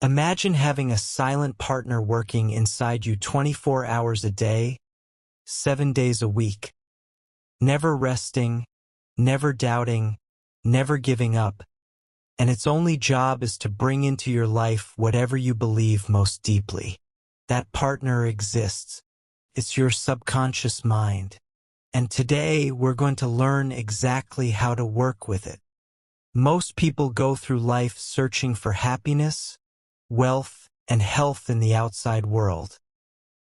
Imagine having a silent partner working inside you 24 hours a day, 7 days a week. Never resting, never doubting, never giving up, and its only job is to bring into your life whatever you believe most deeply. That partner exists. It's your subconscious mind. And today we're going to learn exactly how to work with it. Most people go through life searching for happiness, wealth, and health in the outside world.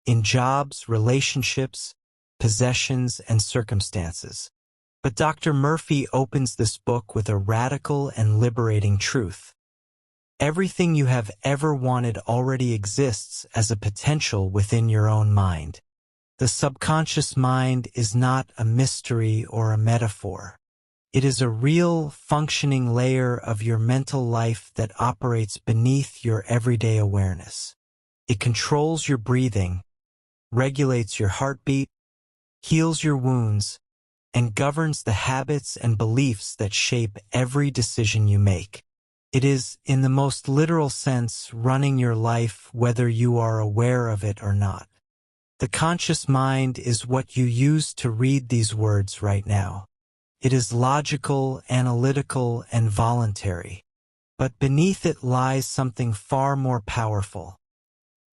In jobs, relationships, possessions, and circumstances. But Dr. Murphy opens this book with a radical and liberating truth. Everything you have ever wanted already exists as a potential within your own mind. The subconscious mind is not a mystery or a metaphor. It is a real, functioning layer of your mental life that operates beneath your everyday awareness. It controls your breathing, regulates your heartbeat, heals your wounds, and governs the habits and beliefs that shape every decision you make. It is, in the most literal sense, running your life whether you are aware of it or not. The conscious mind is what you use to read these words right now. It is logical, analytical, and voluntary. But beneath it lies something far more powerful.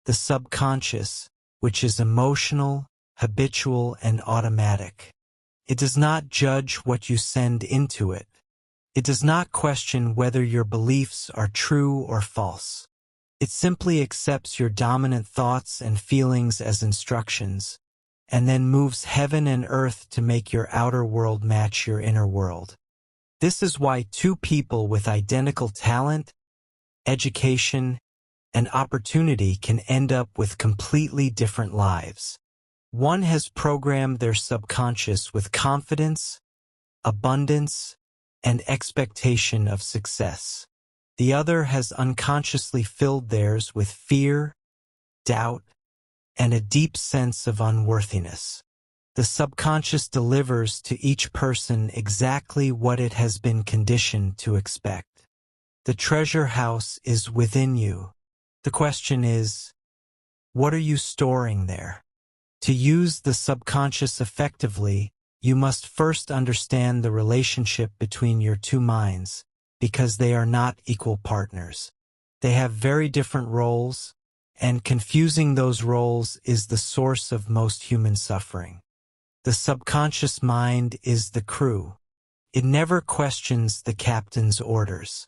The subconscious, which is emotional, habitual, and automatic. It does not judge what you send into it. It does not question whether your beliefs are true or false. It simply accepts your dominant thoughts and feelings as instructions, and then moves heaven and earth to make your outer world match your inner world. This is why two people with identical talent, education, and opportunity can end up with completely different lives. One has programmed their subconscious with confidence, abundance, and expectation of success. The other has unconsciously filled theirs with fear, doubt, and a deep sense of unworthiness. The subconscious delivers to each person exactly what it has been conditioned to expect. The treasure house is within you. The question is, what are you storing there? To use the subconscious effectively, you must first understand the relationship between your two minds, because they are not equal partners. They have very different roles, and confusing those roles is the source of most human suffering. The subconscious mind is the crew. It never questions the captain's orders.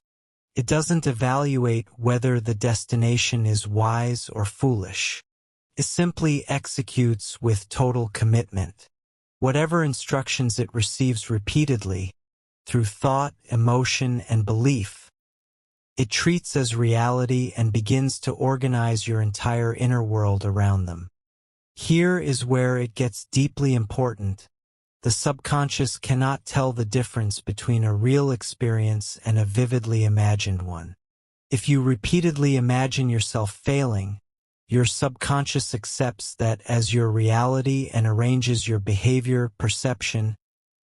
It doesn't evaluate whether the destination is wise or foolish. It simply executes with total commitment. Whatever instructions it receives repeatedly, through thought, emotion, and belief, it treats as reality and begins to organize your entire inner world around them. Here is where it gets deeply important. The subconscious cannot tell the difference between a real experience and a vividly imagined one. If you repeatedly imagine yourself failing, your subconscious accepts that as your reality and arranges your behavior, perception,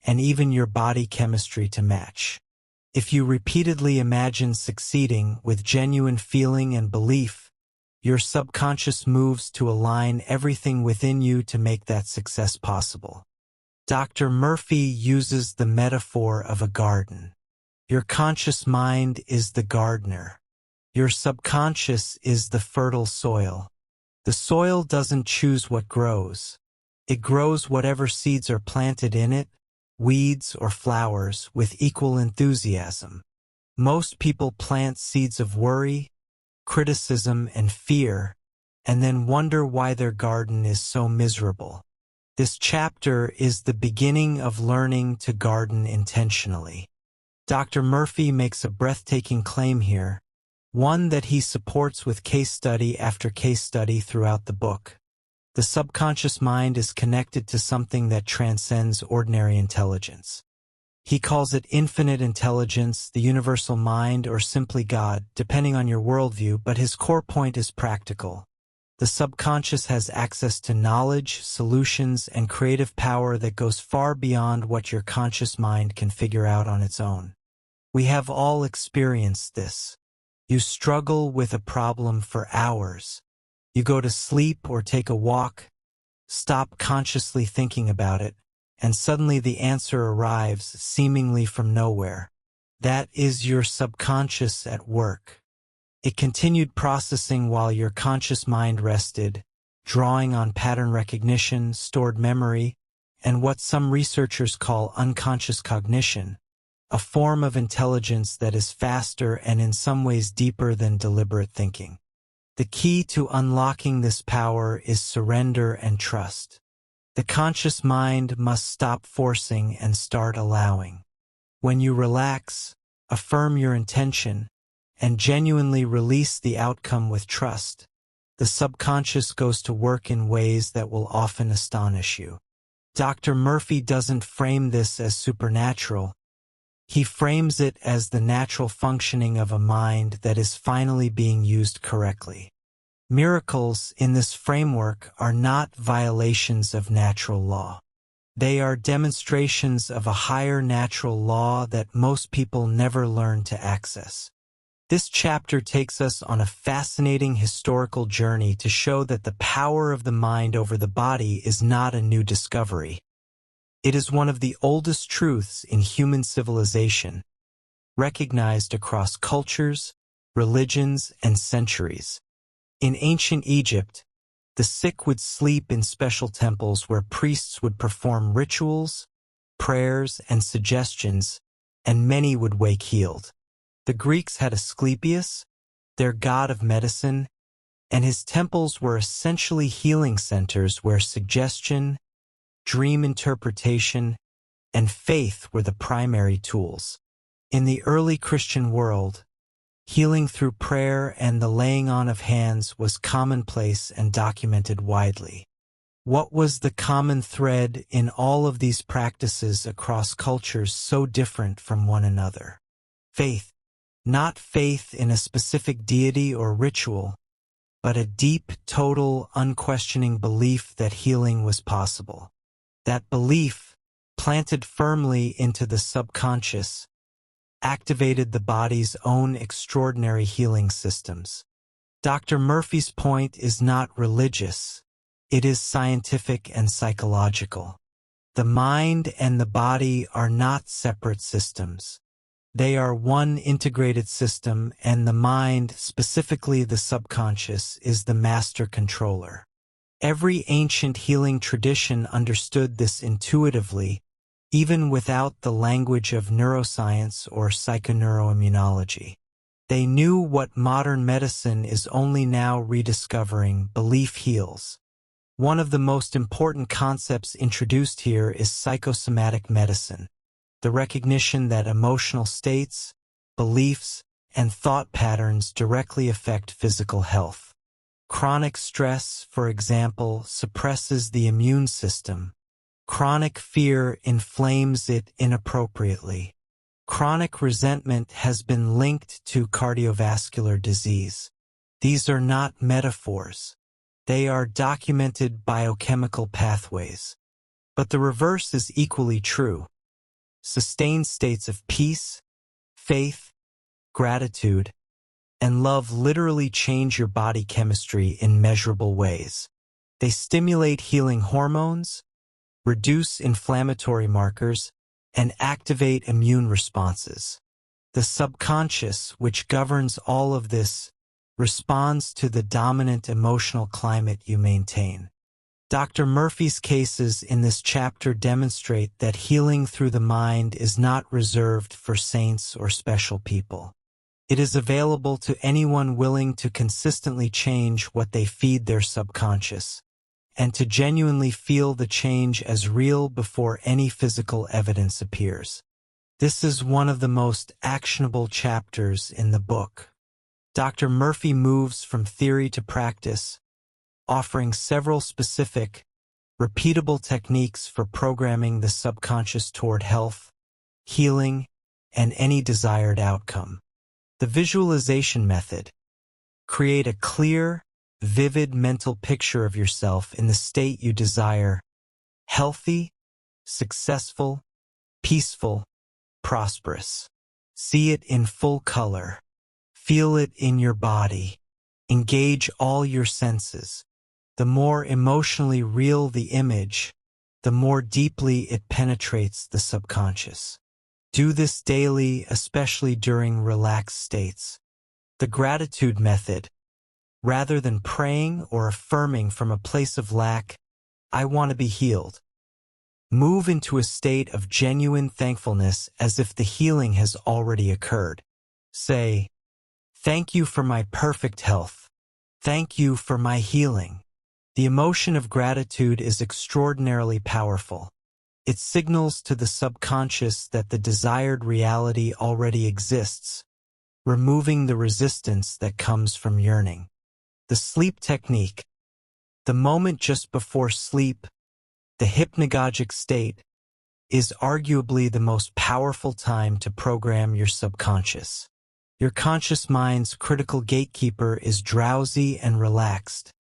and even your body chemistry to match. If you repeatedly imagine succeeding with genuine feeling and belief, your subconscious moves to align everything within you to make that success possible. Dr. Murphy uses the metaphor of a garden. Your conscious mind is the gardener. Your subconscious is the fertile soil. The soil doesn't choose what grows. It grows whatever seeds are planted in it, weeds or flowers, with equal enthusiasm. Most people plant seeds of worry, criticism, and fear, and then wonder why their garden is so miserable. This chapter is the beginning of learning to garden intentionally. Dr. Murphy makes a breathtaking claim here, one that he supports with case study after case study throughout the book. The subconscious mind is connected to something that transcends ordinary intelligence. He calls it infinite intelligence, the universal mind, or simply God, depending on your worldview, but his core point is practical. The subconscious has access to knowledge, solutions, and creative power that goes far beyond what your conscious mind can figure out on its own. We have all experienced this. You struggle with a problem for hours. You go to sleep or take a walk, stop consciously thinking about it, and suddenly the answer arrives seemingly from nowhere. That is your subconscious at work. It continued processing while your conscious mind rested, drawing on pattern recognition, stored memory, and what some researchers call unconscious cognition, a form of intelligence that is faster and in some ways deeper than deliberate thinking. The key to unlocking this power is surrender and trust. The conscious mind must stop forcing and start allowing. When you relax, affirm your intention, and genuinely release the outcome with trust, the subconscious goes to work in ways that will often astonish you. Dr. Murphy doesn't frame this as supernatural. He frames it as the natural functioning of a mind that is finally being used correctly. Miracles in this framework are not violations of natural law. They are demonstrations of a higher natural law that most people never learn to access. This chapter takes us on a fascinating historical journey to show that the power of the mind over the body is not a new discovery. It is one of the oldest truths in human civilization, recognized across cultures, religions, and centuries. In ancient Egypt, the sick would sleep in special temples where priests would perform rituals, prayers, and suggestions, and many would wake healed. The Greeks had Asclepius, their god of medicine, and his temples were essentially healing centers where suggestion, dream interpretation, and faith were the primary tools. In the early Christian world, healing through prayer and the laying on of hands was commonplace and documented widely. What was the common thread in all of these practices across cultures so different from one another? Faith. Not faith in a specific deity or ritual, but a deep, total, unquestioning belief that healing was possible. That belief, planted firmly into the subconscious, activated the body's own extraordinary healing systems. Dr. Murphy's point is not religious. It is scientific and psychological. The mind and the body are not separate systems. They are one integrated system, and the mind, specifically the subconscious, is the master controller. Every ancient healing tradition understood this intuitively, even without the language of neuroscience or psychoneuroimmunology. They knew what modern medicine is only now rediscovering: belief heals. One of the most important concepts introduced here is psychosomatic medicine, the recognition that emotional states, beliefs, and thought patterns directly affect physical health. Chronic stress, for example, suppresses the immune system. Chronic fear inflames it inappropriately. Chronic resentment has been linked to cardiovascular disease. These are not metaphors. They are documented biochemical pathways. But the reverse is equally true. Sustained states of peace, faith, gratitude, and love literally change your body chemistry in measurable ways. They stimulate healing hormones, reduce inflammatory markers, and activate immune responses. The subconscious, which governs all of this, responds to the dominant emotional climate you maintain. Dr. Murphy's cases in this chapter demonstrate that healing through the mind is not reserved for saints or special people. It is available to anyone willing to consistently change what they feed their subconscious, and to genuinely feel the change as real before any physical evidence appears. This is one of the most actionable chapters in the book. Dr. Murphy moves from theory to practice, offering several specific, repeatable techniques for programming the subconscious toward health, healing, and any desired outcome. The visualization method. Create a clear, vivid mental picture of yourself in the state you desire: healthy, successful, peaceful, prosperous. See it in full color. Feel it in your body. Engage all your senses. The more emotionally real the image, the more deeply it penetrates the subconscious. Do this daily, especially during relaxed states. The gratitude method. Rather than praying or affirming from a place of lack, I want to be healed. Move into a state of genuine thankfulness as if the healing has already occurred. Say, "Thank you for my perfect health. Thank you for my healing." The emotion of gratitude is extraordinarily powerful. It signals to the subconscious that the desired reality already exists, removing the resistance that comes from yearning. The sleep technique. The moment just before sleep, the hypnagogic state, is arguably the most powerful time to program your subconscious. Your conscious mind's critical gatekeeper is drowsy and relaxed,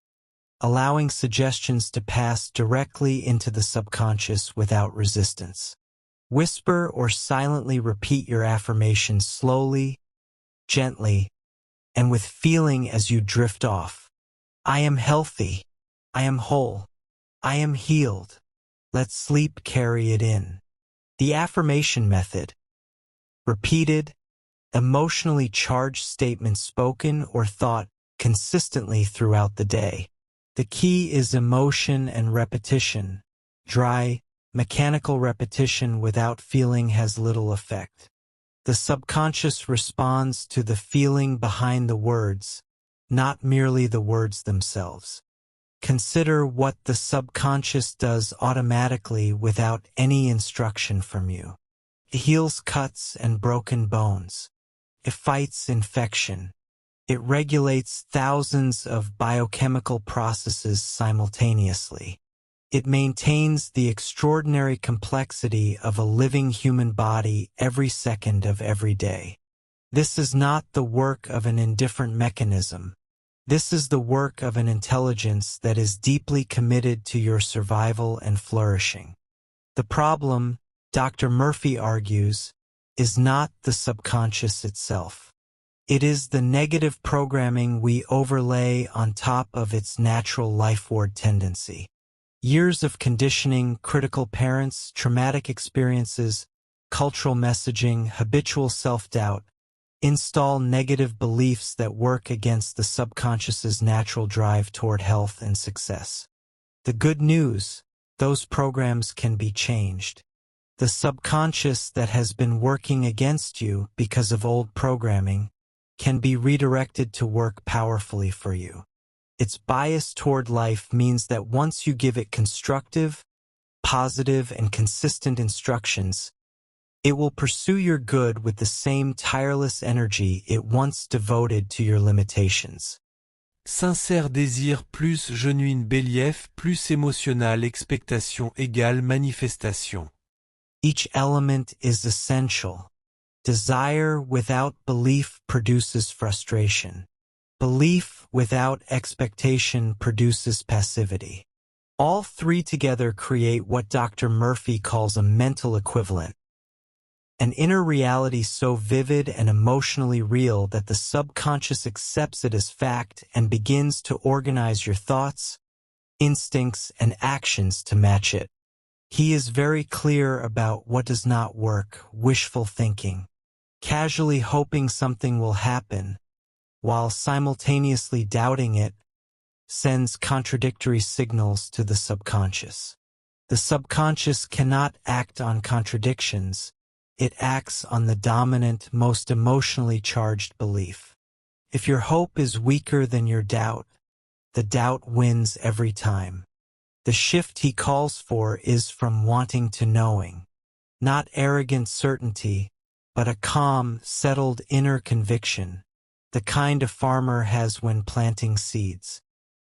allowing suggestions to pass directly into the subconscious without resistance. Whisper or silently repeat your affirmations slowly, gently, and with feeling as you drift off. I am healthy. I am whole. I am healed. Let sleep carry it in. The affirmation method. Repeated, emotionally charged statements spoken or thought consistently throughout the day. The key is emotion and repetition. Dry, mechanical repetition without feeling has little effect. The subconscious responds to the feeling behind the words, not merely the words themselves. Consider what the subconscious does automatically without any instruction from you. It heals cuts and broken bones. It fights infection. It regulates thousands of biochemical processes simultaneously. It maintains the extraordinary complexity of a living human body every second of every day. This is not the work of an indifferent mechanism. This is the work of an intelligence that is deeply committed to your survival and flourishing. The problem, Dr. Murphy argues, is not the subconscious itself. It is the negative programming we overlay on top of its natural lifeward tendency. Years of conditioning, critical parents, traumatic experiences, cultural messaging, habitual self-doubt, install negative beliefs that work against the subconscious's natural drive toward health and success. The good news, those programs can be changed. The subconscious that has been working against you because of old programming can be redirected to work powerfully for you. Its bias toward life means that once you give it constructive, positive, and consistent instructions, it will pursue your good with the same tireless energy it once devoted to your limitations. Sincère désir plus genuine belief plus émotionnelle expectation égale manifestation. Each element is essential. Desire without belief produces frustration. Belief without expectation produces passivity. All three together create what Dr. Murphy calls a mental equivalent. An inner reality so vivid and emotionally real that the subconscious accepts it as fact and begins to organize your thoughts, instincts, and actions to match it. He is very clear about what does not work, wishful thinking, casually hoping something will happen, while simultaneously doubting it, sends contradictory signals to the subconscious. The subconscious cannot act on contradictions. It acts on the dominant, most emotionally charged belief. If your hope is weaker than your doubt, the doubt wins every time. The shift he calls for is from wanting to knowing. Not arrogant certainty, but a calm, settled inner conviction, the kind a farmer has when planting seeds.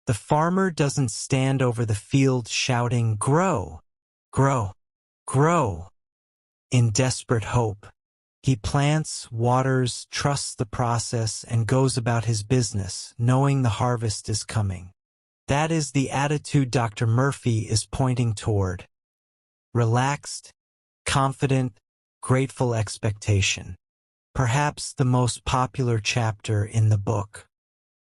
The farmer doesn't stand over the field shouting, "Grow, grow, grow," in desperate hope. He plants, waters, trusts the process, and goes about his business, knowing the harvest is coming. That is the attitude Dr. Murphy is pointing toward. Relaxed, confident, grateful expectation. perhaps the most popular chapter in the book.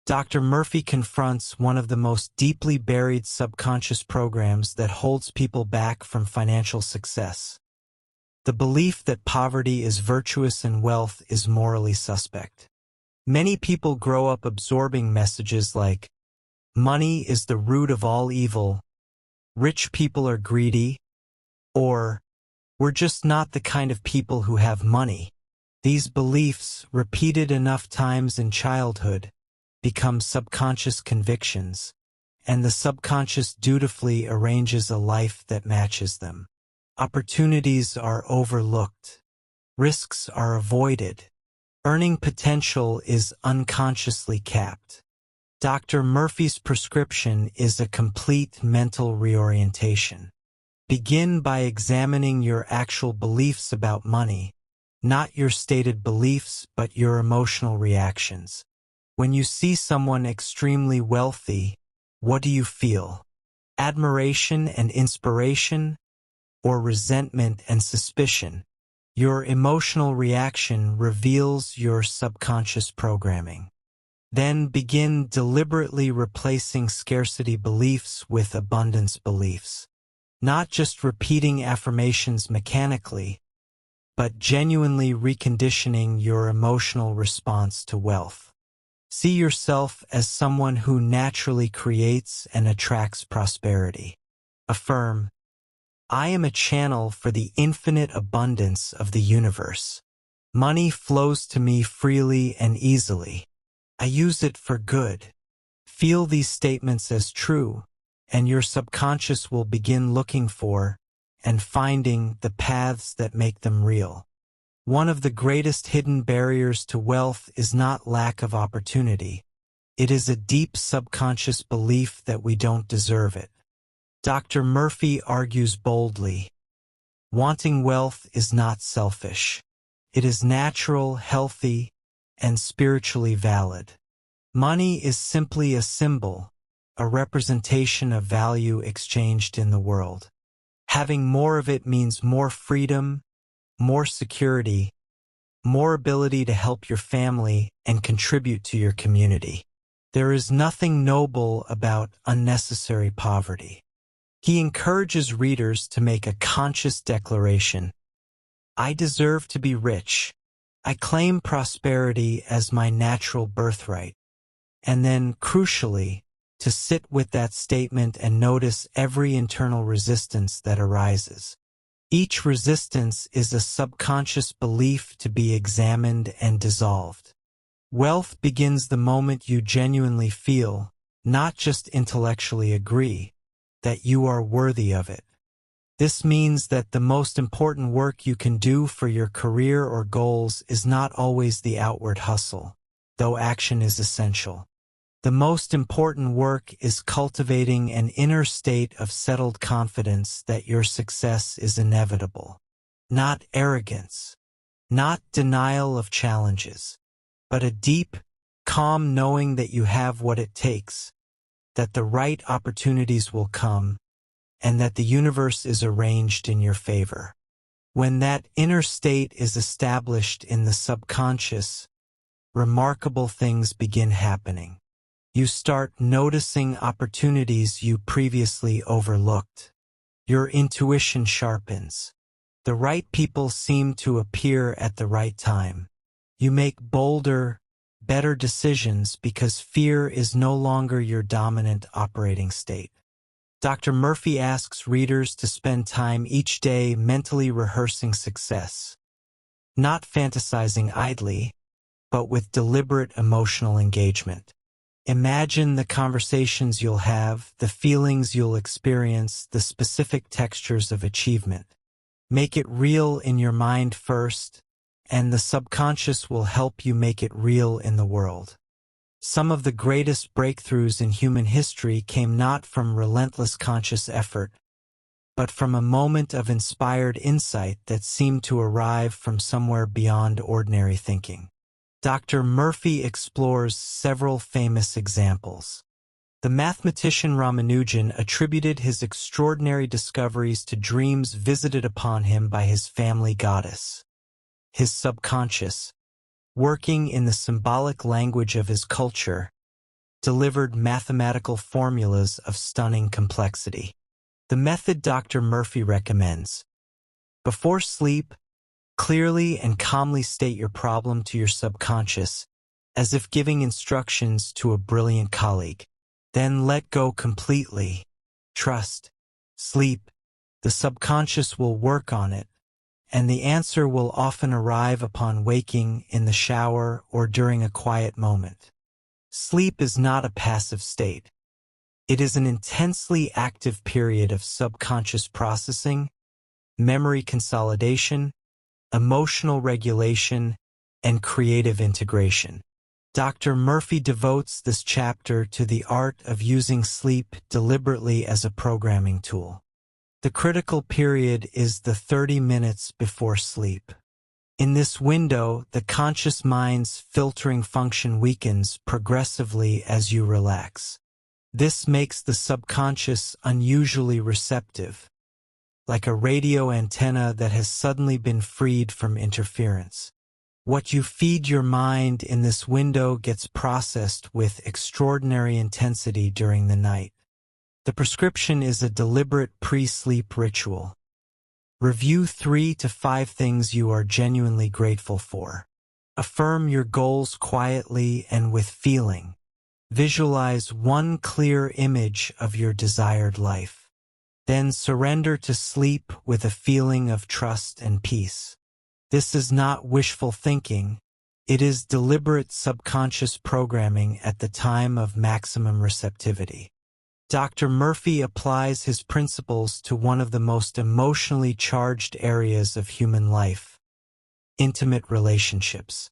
Dr. Murphy confronts one of the most deeply buried subconscious programs that holds people back from financial success. The belief that poverty is virtuous and wealth is morally suspect. Many people grow up absorbing messages like, money is the root of all evil, rich people are greedy, or, we're just not the kind of people who have money. These beliefs, repeated enough times in childhood, become subconscious convictions, and the subconscious dutifully arranges a life that matches them. Opportunities are overlooked. Risks are avoided. Earning potential is unconsciously capped. Dr. Murphy's prescription is a complete mental reorientation. Begin by examining your actual beliefs about money, not your stated beliefs but your emotional reactions. When you see someone extremely wealthy, what do you feel? Admiration and inspiration, or resentment and suspicion? Your emotional reaction reveals your subconscious programming. Then begin deliberately replacing scarcity beliefs with abundance beliefs. Not just repeating affirmations mechanically, but genuinely reconditioning your emotional response to wealth. See yourself as someone who naturally creates and attracts prosperity. Affirm, I am a channel for the infinite abundance of the universe. Money flows to me freely and easily. I use it for good. Feel these statements as true, and your subconscious will begin looking for and finding the paths that make them real. One of the greatest hidden barriers to wealth is not lack of opportunity. It is a deep subconscious belief that we don't deserve it. Dr. Murphy argues boldly, wanting wealth is not selfish. It is natural, healthy, and spiritually valid. Money is simply a symbol, a representation of value exchanged in the world. Having more of it means more freedom, more security, more ability to help your family and contribute to your community. There is nothing noble about unnecessary poverty. He encourages readers to make a conscious declaration. I deserve to be rich. I claim prosperity as my natural birthright. And then, crucially, to sit with that statement and notice every internal resistance that arises. Each resistance is a subconscious belief to be examined and dissolved. Wealth begins the moment you genuinely feel, not just intellectually agree, that you are worthy of it. This means that the most important work you can do for your career or goals is not always the outward hustle, though action is essential. The most important work is cultivating an inner state of settled confidence that your success is inevitable. Not arrogance, not denial of challenges, but a deep, calm knowing that you have what it takes, that the right opportunities will come, and that the universe is arranged in your favor. When that inner state is established in the subconscious, remarkable things begin happening. You start noticing opportunities you previously overlooked. Your intuition sharpens. The right people seem to appear at the right time. You make bolder, better decisions because fear is no longer your dominant operating state. Dr. Murphy asks readers to spend time each day mentally rehearsing success, not fantasizing idly, but with deliberate emotional engagement. Imagine the conversations you'll have, the feelings you'll experience, the specific textures of achievement. Make it real in your mind first, and the subconscious will help you make it real in the world. Some of the greatest breakthroughs in human history came not from relentless conscious effort, but from a moment of inspired insight that seemed to arrive from somewhere beyond ordinary thinking. Dr. Murphy explores several famous examples. The mathematician Ramanujan attributed his extraordinary discoveries to dreams visited upon him by his family goddess. His subconscious, working in the symbolic language of his culture, delivered mathematical formulas of stunning complexity. The method Dr. Murphy recommends: before sleep, clearly and calmly state your problem to your subconscious, as if giving instructions to a brilliant colleague. Then let go completely. Trust. Sleep. The subconscious will work on it, and the answer will often arrive upon waking, in the shower, or during a quiet moment. Sleep is not a passive state. It is an intensely active period of subconscious processing, memory consolidation, emotional regulation, and creative integration. Dr. Murphy devotes this chapter to the art of using sleep deliberately as a programming tool. The critical period is the 30 minutes before sleep. In this window, the conscious mind's filtering function weakens progressively as you relax. This makes the subconscious unusually receptive, like a radio antenna that has suddenly been freed from interference. What you feed your mind in this window gets processed with extraordinary intensity during the night. The prescription is a deliberate pre-sleep ritual. Review 3 to 5 things you are genuinely grateful for. Affirm your goals quietly and with feeling. Visualize one clear image of your desired life. Then surrender to sleep with a feeling of trust and peace. This is not wishful thinking. It is deliberate subconscious programming at the time of maximum receptivity. Dr. Murphy applies his principles to one of the most emotionally charged areas of human life: intimate relationships.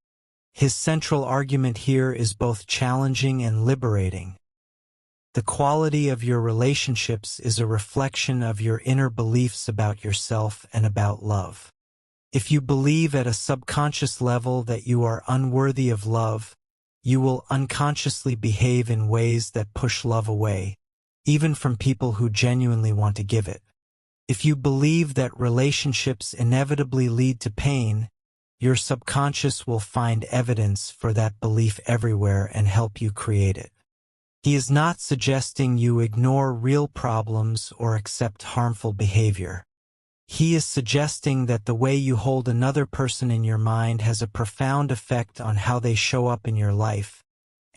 His central argument here is both challenging and liberating. The quality of your relationships is a reflection of your inner beliefs about yourself and about love. If you believe at a subconscious level that you are unworthy of love, you will unconsciously behave in ways that push love away, even from people who genuinely want to give it. If you believe that relationships inevitably lead to pain, your subconscious will find evidence for that belief everywhere and help you create it. He is not suggesting you ignore real problems or accept harmful behavior. He is suggesting that the way you hold another person in your mind has a profound effect on how they show up in your life,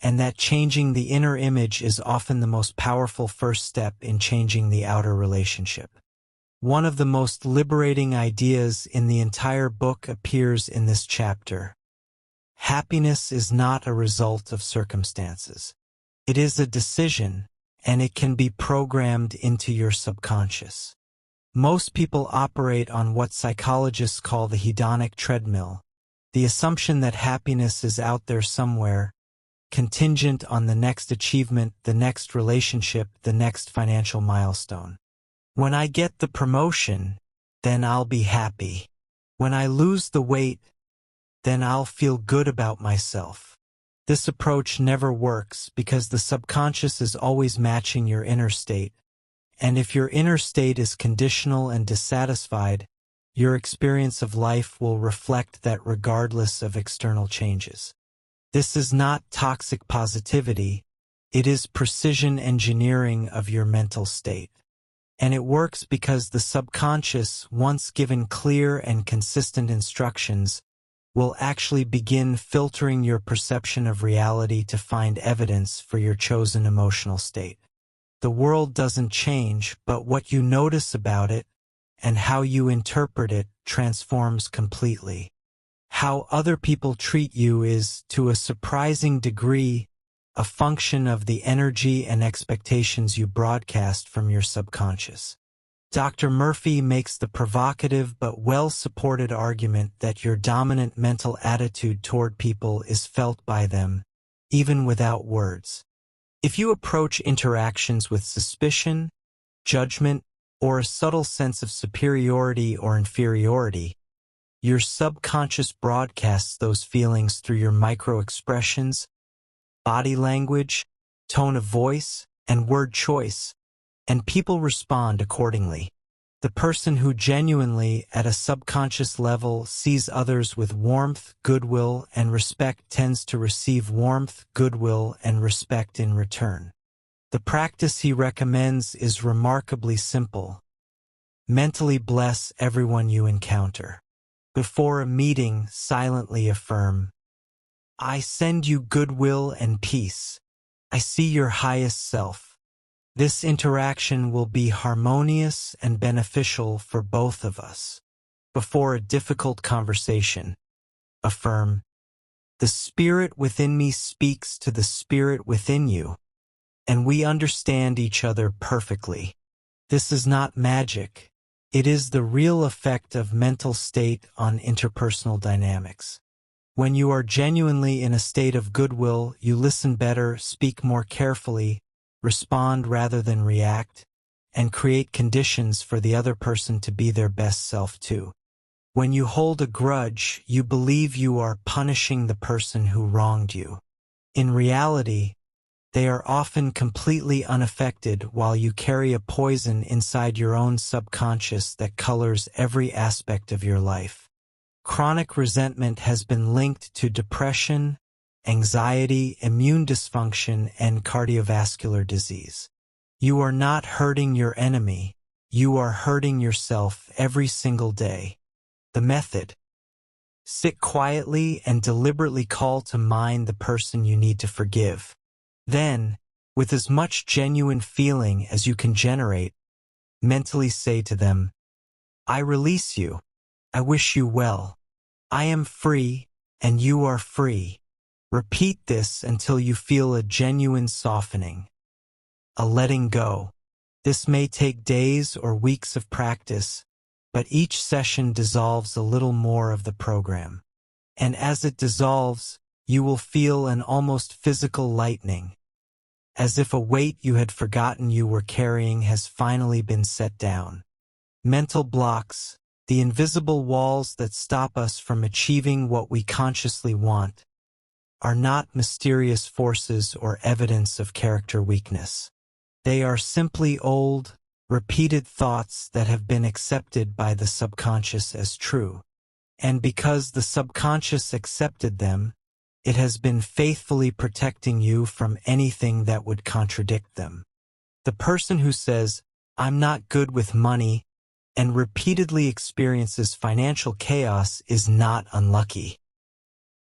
and that changing the inner image is often the most powerful first step in changing the outer relationship. One of the most liberating ideas in the entire book appears in this chapter. Happiness is not a result of circumstances. It is a decision, and it can be programmed into your subconscious. Most people operate on what psychologists call the hedonic treadmill, the assumption that happiness is out there somewhere, contingent on the next achievement, the next relationship, the next financial milestone. When I get the promotion, then I'll be happy. When I lose the weight, then I'll feel good about myself. This approach never works because the subconscious is always matching your inner state. And if your inner state is conditional and dissatisfied, your experience of life will reflect that regardless of external changes. This is not toxic positivity, it is precision engineering of your mental state. And it works because the subconscious, once given clear and consistent instructions, will actually begin filtering your perception of reality to find evidence for your chosen emotional state. The world doesn't change, but what you notice about it and how you interpret it transforms completely. How other people treat you is, to a surprising degree, a function of the energy and expectations you broadcast from your subconscious. Dr. Murphy makes the provocative but well-supported argument that your dominant mental attitude toward people is felt by them, even without words. If you approach interactions with suspicion, judgment, or a subtle sense of superiority or inferiority, your subconscious broadcasts those feelings through your micro-expressions, body language, tone of voice, and word choice, and people respond accordingly. The person who genuinely, at a subconscious level, sees others with warmth, goodwill, and respect tends to receive warmth, goodwill, and respect in return. The practice he recommends is remarkably simple. Mentally bless everyone you encounter. Before a meeting, silently affirm, I send you goodwill and peace. I see your highest self. This interaction will be harmonious and beneficial for both of us. Before a difficult conversation, affirm, the spirit within me speaks to the spirit within you, and we understand each other perfectly. This is not magic. It is the real effect of mental state on interpersonal dynamics. When you are genuinely in a state of goodwill, you listen better, speak more carefully, respond rather than react, and create conditions for the other person to be their best self too. When you hold a grudge, you believe you are punishing the person who wronged you. In reality, they are often completely unaffected while you carry a poison inside your own subconscious that colors every aspect of your life. Chronic resentment has been linked to depression, anxiety, immune dysfunction, and cardiovascular disease. You are not hurting your enemy. You are hurting yourself every single day. The method: sit quietly and deliberately call to mind the person you need to forgive. Then, with as much genuine feeling as you can generate, mentally say to them, I release you. I wish you well. I am free, and you are free. Repeat this until you feel a genuine softening, a letting go. This may take days or weeks of practice, but each session dissolves a little more of the program. And as it dissolves, you will feel an almost physical lightening, as if a weight you had forgotten you were carrying has finally been set down. Mental blocks, the invisible walls that stop us from achieving what we consciously want, are not mysterious forces or evidence of character weakness. They are simply old, repeated thoughts that have been accepted by the subconscious as true. And because the subconscious accepted them, it has been faithfully protecting you from anything that would contradict them. The person who says, I'm not good with money, and repeatedly experiences financial chaos is not unlucky.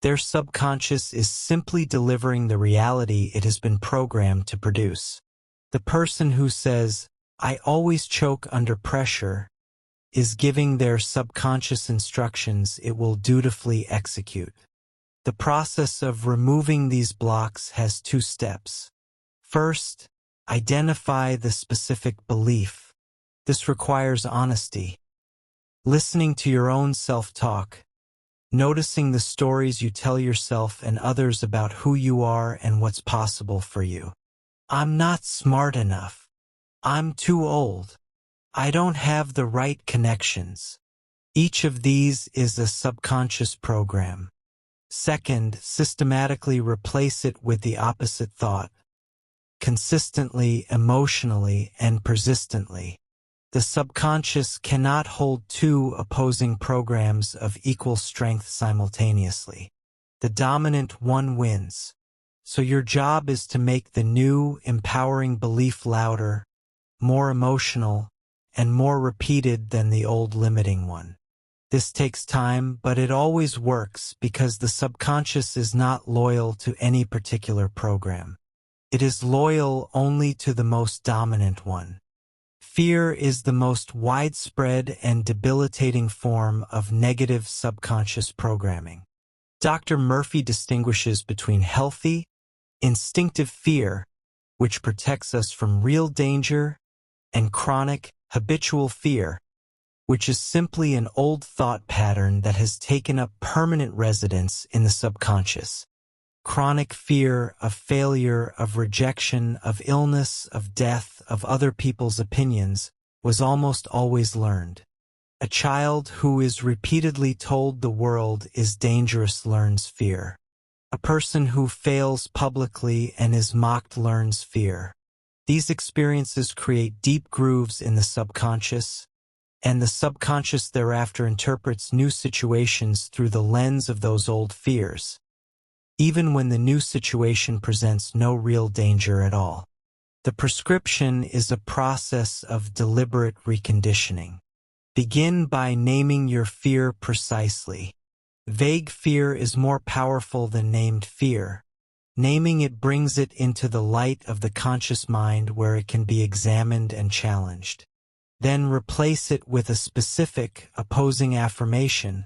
Their subconscious is simply delivering the reality it has been programmed to produce. The person who says, I always choke under pressure, is giving their subconscious instructions it will dutifully execute. The process of removing these blocks has 2 steps. First, identify the specific belief. This requires honesty. Listening to your own self-talk, noticing the stories you tell yourself and others about who you are and what's possible for you. I'm not smart enough. I'm too old. I don't have the right connections. Each of these is a subconscious program. Second, systematically replace it with the opposite thought, consistently, emotionally, and persistently. The subconscious cannot hold 2 opposing programs of equal strength simultaneously. The dominant one wins. So your job is to make the new, empowering belief louder, more emotional, and more repeated than the old limiting one. This takes time, but it always works because the subconscious is not loyal to any particular program. It is loyal only to the most dominant one. Fear is the most widespread and debilitating form of negative subconscious programming. Dr. Murphy distinguishes between healthy, instinctive fear, which protects us from real danger, and chronic, habitual fear, which is simply an old thought pattern that has taken up permanent residence in the subconscious. Chronic fear of failure, of rejection, of illness, of death, of other people's opinions was almost always learned. A child who is repeatedly told the world is dangerous learns fear. A person who fails publicly and is mocked learns fear. These experiences create deep grooves in the subconscious, and the subconscious thereafter interprets new situations through the lens of those old fears, even when the new situation presents no real danger at all. The prescription is a process of deliberate reconditioning. Begin by naming your fear precisely. Vague fear is more powerful than named fear. Naming it brings it into the light of the conscious mind where it can be examined and challenged. Then replace it with a specific, opposing affirmation,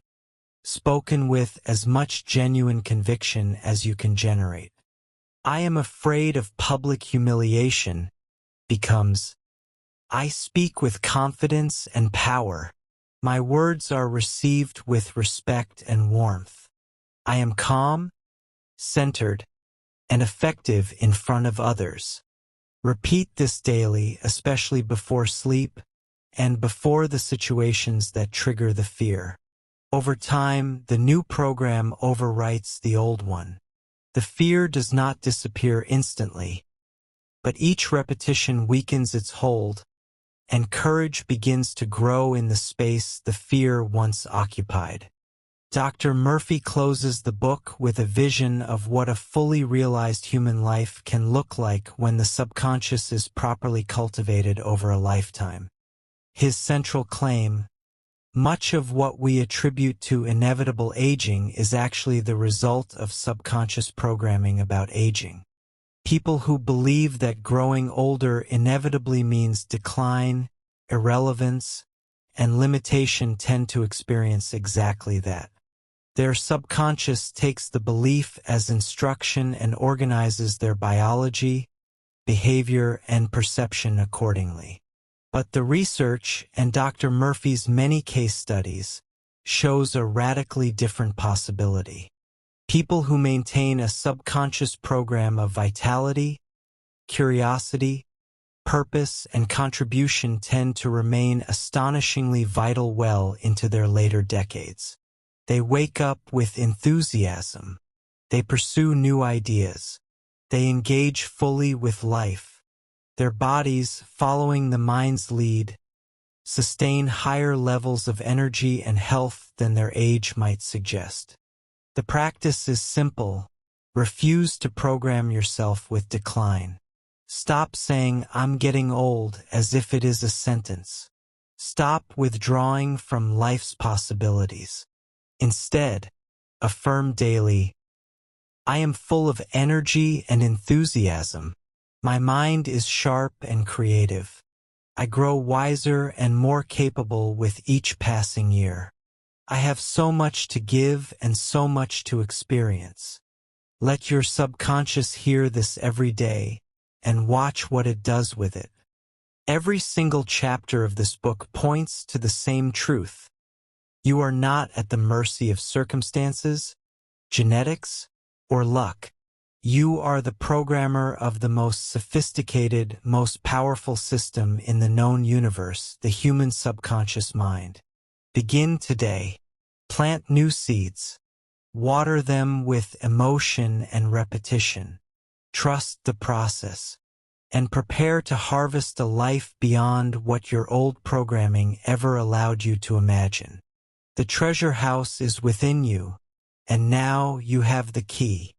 spoken with as much genuine conviction as you can generate. I am afraid of public humiliation becomes, I speak with confidence and power. My words are received with respect and warmth. I am calm, centered, and effective in front of others. Repeat this daily, especially before sleep and before the situations that trigger the fear. Over time, the new program overwrites the old one. The fear does not disappear instantly, but each repetition weakens its hold, and courage begins to grow in the space the fear once occupied. Dr. Murphy closes the book with a vision of what a fully realized human life can look like when the subconscious is properly cultivated over a lifetime. His central claim, much of what we attribute to inevitable aging is actually the result of subconscious programming about aging. People who believe that growing older inevitably means decline, irrelevance, and limitation tend to experience exactly that. Their subconscious takes the belief as instruction and organizes their biology, behavior, and perception accordingly. But the research and Dr. Murphy's many case studies shows a radically different possibility. People who maintain a subconscious program of vitality, curiosity, purpose, and contribution tend to remain astonishingly vital well into their later decades. They wake up with enthusiasm. They pursue new ideas. They engage fully with life. Their bodies, following the mind's lead, sustain higher levels of energy and health than their age might suggest. The practice is simple. Refuse to program yourself with decline. Stop saying, "I'm getting old," as if it is a sentence. Stop withdrawing from life's possibilities. Instead, affirm daily, "I am full of energy and enthusiasm. My mind is sharp and creative. I grow wiser and more capable with each passing year. I have so much to give and so much to experience." Let your subconscious hear this every day and watch what it does with it. Every single chapter of this book points to the same truth. You are not at the mercy of circumstances, genetics, or luck. You are the programmer of the most sophisticated, most powerful system in the known universe, the human subconscious mind. Begin today. Plant new seeds. Water them with emotion and repetition. Trust the process. And prepare to harvest a life beyond what your old programming ever allowed you to imagine. The treasure house is within you, and now you have the key.